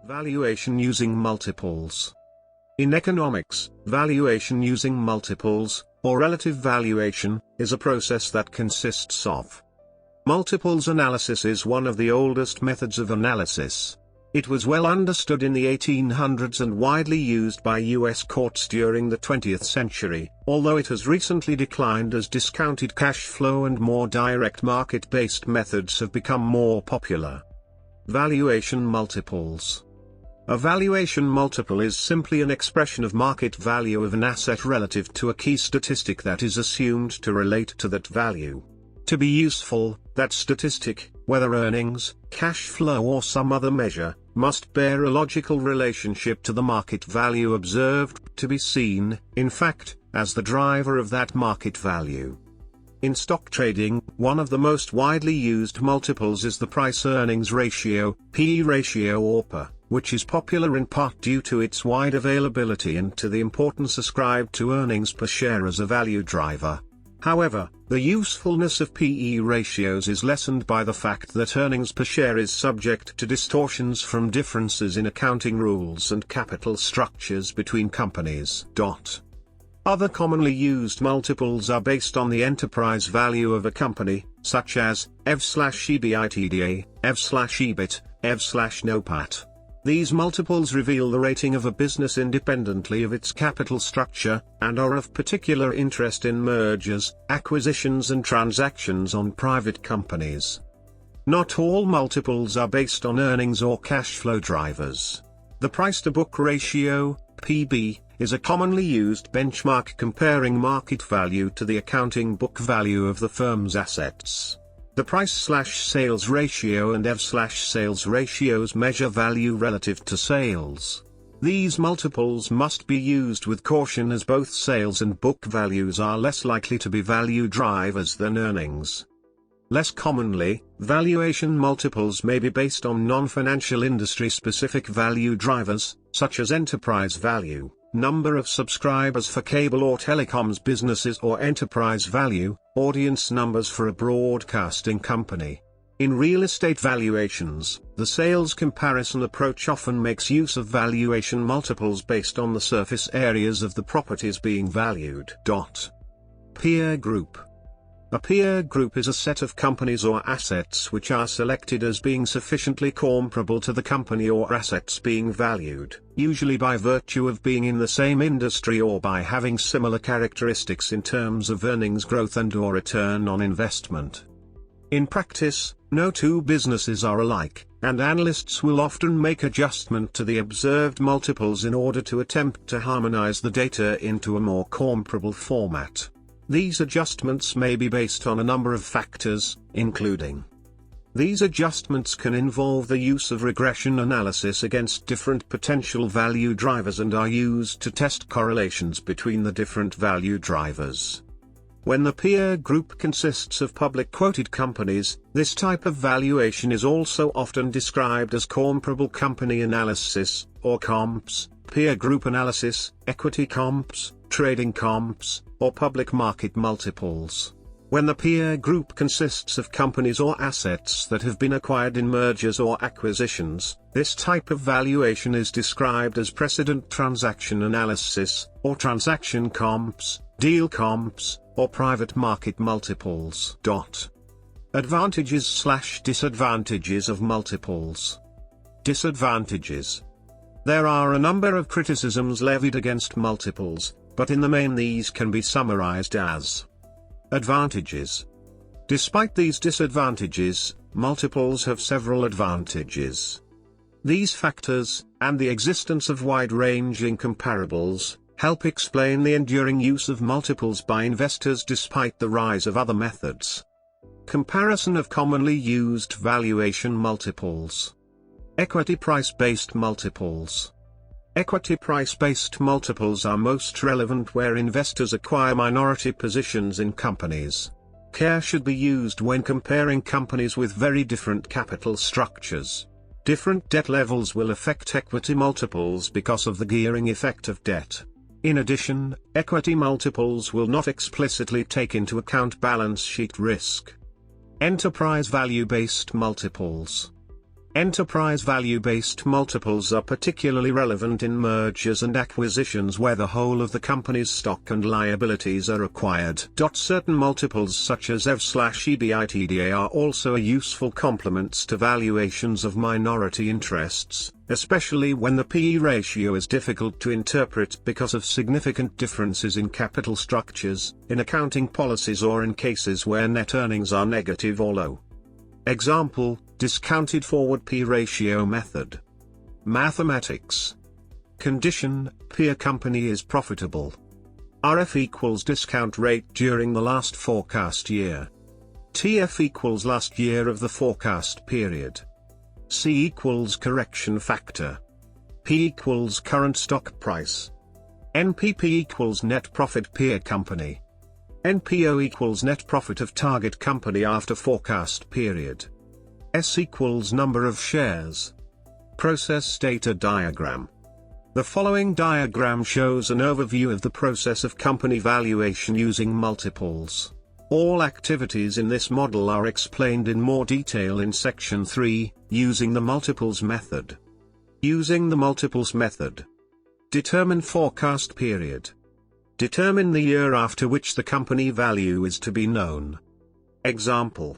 Valuation using multiples. In economics, valuation using multiples, or relative valuation, is a process that consists of multiples analysis is one of the oldest methods of analysis. It was well understood in the 1800s and widely used by US courts during the 20th century, although it has recently declined as discounted cash flow and more direct market-based methods have become more popular. Valuation multiples. A valuation multiple is simply an expression of market value of an asset relative to a key statistic that is assumed to relate to that value. To be useful, that statistic, whether earnings, cash flow or some other measure, must bear a logical relationship to the market value observed, to be seen, in fact, as the driver of that market value. In stock trading, one of the most widely used multiples is the price-earnings ratio, PE ratio or PER, which is popular in part due to its wide availability and to the importance ascribed to earnings per share as a value driver. However, the usefulness of PE ratios is lessened by the fact that earnings per share is subject to distortions from differences in accounting rules and capital structures between companies. Other commonly used multiples are based on the enterprise value of a company, such as EV/EBITDA, EV/EBIT, EV/NOPAT. These multiples reveal the rating of a business independently of its capital structure, and are of particular interest in mergers, acquisitions and transactions on private companies. Not all multiples are based on earnings or cash flow drivers. The price-to-book ratio, PB, is a commonly used benchmark comparing market value to the accounting book value of the firm's assets. The price/sales ratio and EV/sales ratios measure value relative to sales. These multiples must be used with caution as both sales and book values are less likely to be value drivers than earnings. Less commonly, valuation multiples may be based on non-financial industry-specific value drivers, such as enterprise value, number of subscribers for cable or telecoms businesses or enterprise value, audience numbers for a broadcasting company. In real estate valuations, the sales comparison approach often makes use of valuation multiples based on the surface areas of the properties being valued. Peer group. A peer group is a set of companies or assets which are selected as being sufficiently comparable to the company or assets being valued, usually by virtue of being in the same industry or by having similar characteristics in terms of earnings growth and/or return on investment. In practice, no two businesses are alike, and analysts will often make adjustment to the observed multiples in order to attempt to harmonize the data into a more comparable format. These adjustments may be based on a number of factors, including. These adjustments can involve the use of regression analysis against different potential value drivers and are used to test correlations between the different value drivers. When the peer group consists of public quoted companies, this type of valuation is also often described as comparable company analysis, or comps, peer group analysis, equity comps, trading comps, or public market multiples. When the peer group consists of companies or assets that have been acquired in mergers or acquisitions, this type of valuation is described as precedent transaction analysis, or transaction comps, deal comps, or private market multiples. Advantages/disadvantages of multiples. Disadvantages. There are a number of criticisms levied against multiples, but in the main these can be summarized as advantages. Despite these disadvantages, multiples have several advantages. These factors, and the existence of wide-ranging comparables, help explain the enduring use of multiples by investors despite the rise of other methods. Comparison of commonly used valuation multiples. Equity price-based multiples. Equity price-based multiples are most relevant where investors acquire minority positions in companies. Care should be used when comparing companies with very different capital structures. Different debt levels will affect equity multiples because of the gearing effect of debt. In addition, equity multiples will not explicitly take into account balance sheet risk. Enterprise value-based multiples. Enterprise value-based multiples are particularly relevant in mergers and acquisitions where the whole of the company's stock and liabilities are acquired. Certain multiples such as EV/EBIT are also useful complements to valuations of minority interests, especially when the PE ratio is difficult to interpret because of significant differences in capital structures, in accounting policies or in cases where net earnings are negative or low. Example, discounted forward P ratio method. Mathematics. Condition, peer company is profitable. RF equals discount rate during the last forecast year. TF equals last year of the forecast period. C equals correction factor. P equals current stock price. NPP equals net profit peer company. NPO equals net profit of target company after forecast period. S equals number of shares. Process data diagram. The following diagram shows an overview of the process of company valuation using multiples. All activities in this model are explained in more detail in section 3, using the multiples method. Using the multiples method. Determine forecast period. Determine the year after which the company value is to be known. Example.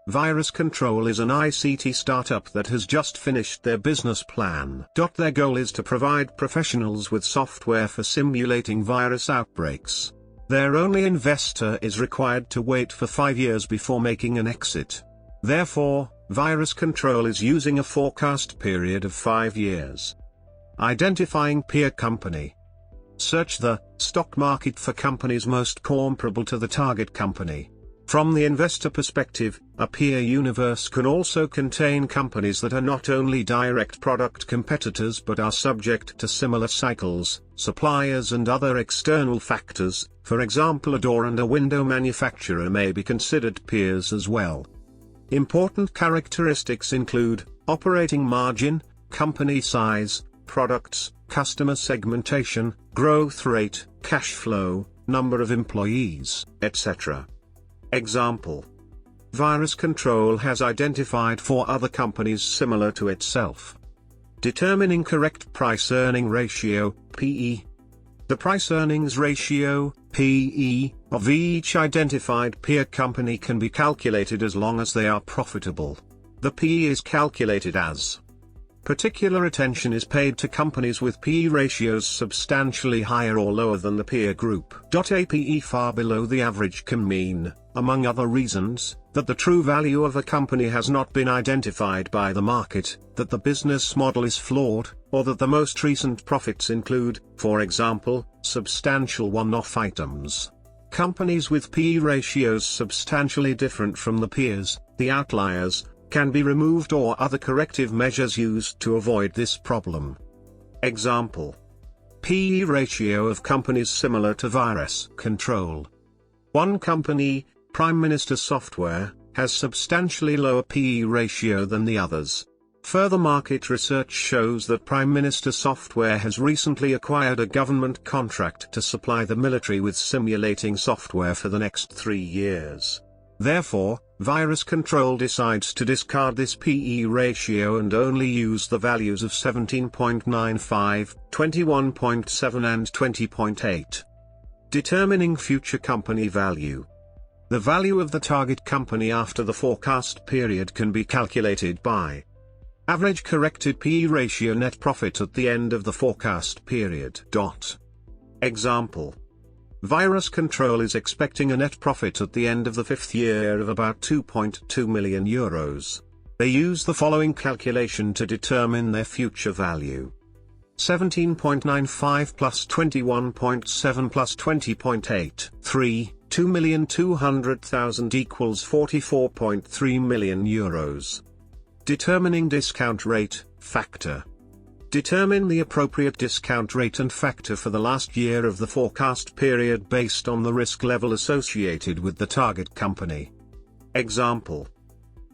Virus Control is an ICT startup that has just finished their business plan. Their goal is to provide professionals with software for simulating virus outbreaks. Their only investor is required to wait for 5 years before making an exit. Therefore, Virus Control is using a forecast period of 5 years. Identifying peer company. Search the stock market for companies most comparable to the target company. From the investor perspective, a peer universe can also contain companies that are not only direct product competitors but are subject to similar cycles, suppliers and other external factors. For example, a door and a window manufacturer may be considered peers as well. Important characteristics include operating margin, company size, products, customer segmentation, growth rate, cash flow, number of employees, etc. Example. Virus Control has identified 4 other companies similar to itself. Determining correct price-earning ratio, PE. The price-earnings ratio, PE, of each identified peer company can be calculated as long as they are profitable. The PE is calculated as. Particular attention is paid to companies with PE ratios substantially higher or lower than the peer group. A PE far below the average can mean, among other reasons, that the true value of a company has not been identified by the market, that the business model is flawed, or that the most recent profits include, for example, substantial one-off items. Companies with PE ratios substantially different from the peers, the outliers, can be removed or other corrective measures used to avoid this problem. Example. PE ratio of companies similar to Virus Control. One company, Prime Minister Software, has substantially lower PE ratio than the others. Further market research shows that Prime Minister Software has recently acquired a government contract to supply the military with simulating software for the next 3 years. Therefore, Virus Control decides to discard this PE ratio and only use the values of 17.95, 21.7 and 20.8. Determining future company value. The value of the target company after the forecast period can be calculated by average corrected PE ratio net profit at the end of the forecast period. Example. Virus Control is expecting a net profit at the end of the 5th year of about €2.2 million. They use the following calculation to determine their future value. 17.95 plus 21.7 plus 20.8. 3, 2,200,000 equals €44.3 million. Determining discount rate, factor. Determine the appropriate discount rate and factor for the last year of the forecast period based on the risk level associated with the target company. Example.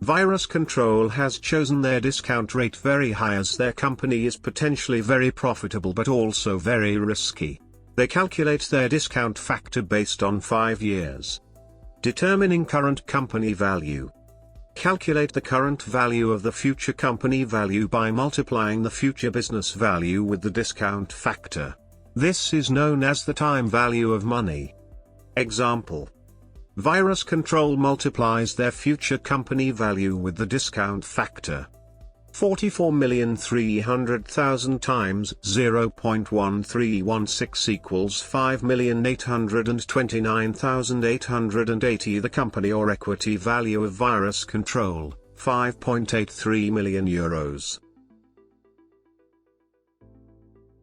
Virus Control has chosen their discount rate very high as their company is potentially very profitable but also very risky. They calculate their discount factor based on 5 years. Determining current company value. Calculate the current value of the future company value by multiplying the future business value with the discount factor. This is known as the time value of money. Example. Virus Control multiplies their future company value with the discount factor. 44,300,000 times 0.1316 equals 5,829,880. The company or equity value of Virus Control, 5.83 million euros.